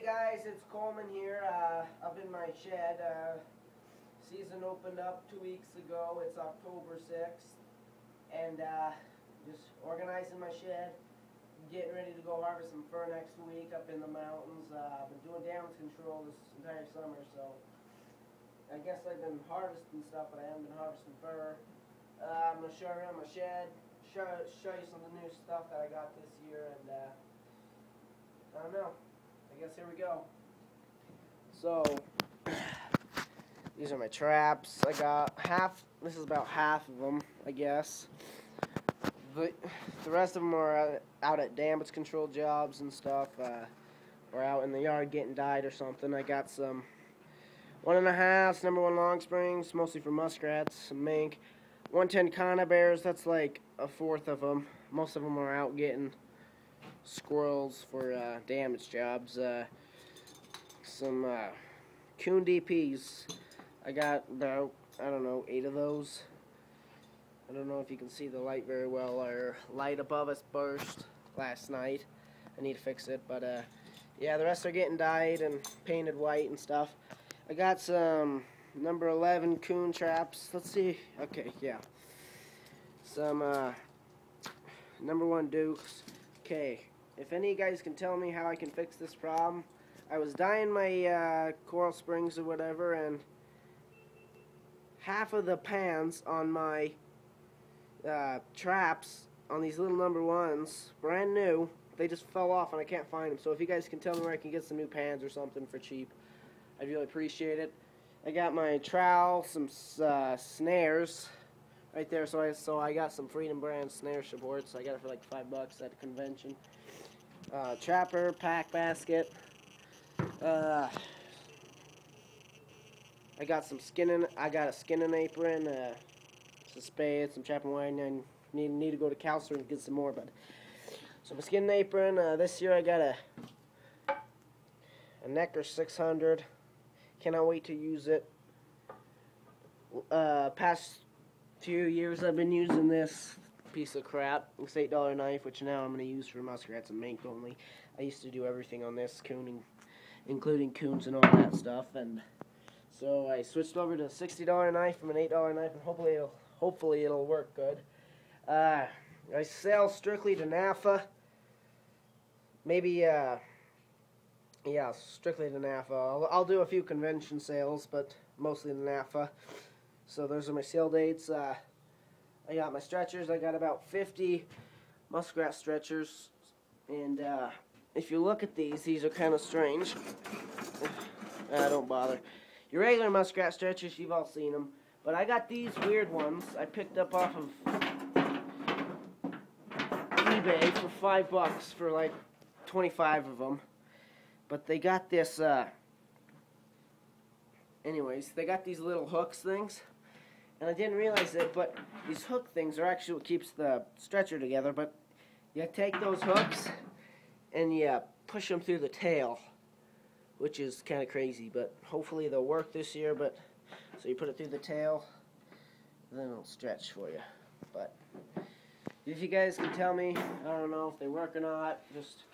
Hey guys, it's Coleman here, up in my shed. Season opened up 2 weeks ago. It's October 6th, and just organizing my shed, getting ready to go harvest some fir next week up in the mountains. I've been doing damage control this entire summer, so I guess I've been harvesting stuff, but I haven't been harvesting fir. I'm going to show you around my shed, show you some of the new stuff that I got this year, and I don't know. I guess here we go. So, these are my traps. I got half, this is about half of them, I guess. The rest of them are out at damage control jobs and stuff, or out in the yard getting dyed or something. I got some 1.5s, #1 long springs, mostly for muskrats, some mink. 110 conibears, that's like 1/4 of them. Most of them are out getting squirrels for damage jobs. Some coon DPs. I got about, I don't know, 8 of those. I don't know if you can see the light very well. Our light above us burst last night. I need to fix it, but yeah, the rest are getting dyed and painted white and stuff. I got some number 11 coon traps. Let's see. Okay, yeah. Some #1 dukes. Okay. If any of you guys can tell me how I can fix this problem, I was dyeing my coral springs or whatever, and half of the pans on my traps on these little #1s, brand new, they just fell off and I can't find them. So if you guys can tell me where I can get some new pans or something for cheap, I'd really appreciate it. I got my trowel, some snares right there. So I got some Freedom brand snare supports. I got it for like $5 at a convention. Trapper, pack basket. I got some skinning. I got a skinning apron, some spades, some trapping wire. And I need to go to Counselor and get some more. But so my skinning apron. This year I got a Necker 600. Cannot wait to use it. Past few years I've been using this piece of crap. This $8 knife, which now I'm going to use for muskrats and mink only. I used to do everything on this, cooning, including coons and all that stuff, and so I switched over to a $60 knife from an $8 knife, and hopefully it'll work good. I sell strictly to NAFA. Maybe yeah, strictly to NAFA. I'll do a few convention sales, but mostly to NAFA. So those are my sale dates. I got my stretchers. I got about 50 muskrat stretchers, and if you look at these are kind of strange. Don't bother. Your regular muskrat stretchers, you've all seen them, but I got these weird ones I picked up off of eBay for $5 for like 25 of them. But they got this, anyways, they got these little hooks things. And I didn't realize it, but these hook things are actually what keeps the stretcher together. But you take those hooks and you push them through the tail, which is kind of crazy. But hopefully they'll work this year. But so you put it through the tail, then it'll stretch for you. But if you guys can tell me, I don't know if they work or not, just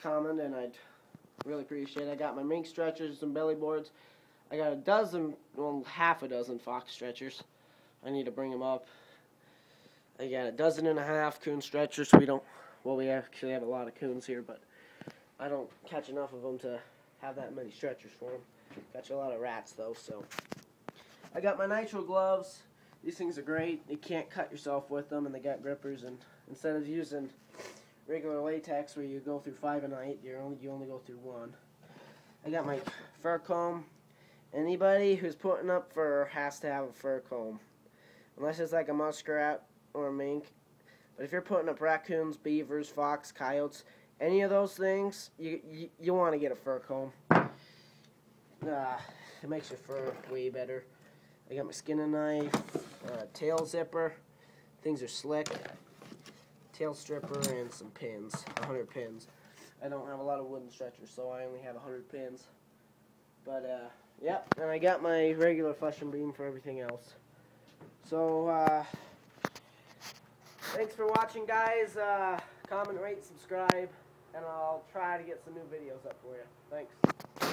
comment, and I'd really appreciate it. I got my mink stretchers, some belly boards. I got a dozen, well, half a dozen fox stretchers. I need to bring them up. I got a 1.5 coon stretchers. We actually have a lot of coons here, but I don't catch enough of them to have that many stretchers for them. Catch a lot of rats, though, so. I got my nitro gloves. These things are great. You can't cut yourself with them, and they got grippers, and instead of using regular latex where you go through 5 a night, you only go through 1. I got my fur comb. Anybody who's putting up fur has to have a fur comb, unless it's like a muskrat or a mink. But if you're putting up raccoons, beavers, fox, coyotes, any of those things, you want to get a fur comb. It makes your fur way better. I got my skinning knife, tail zipper. Things are slick. Tail stripper and some pins, 100 pins. I don't have a lot of wooden stretchers, so I only have 100 pins. But yep, and I got my regular flush and beam for everything else. So thanks for watching, guys. Comment, rate, subscribe, and I'll try to get some new videos up for you. Thanks.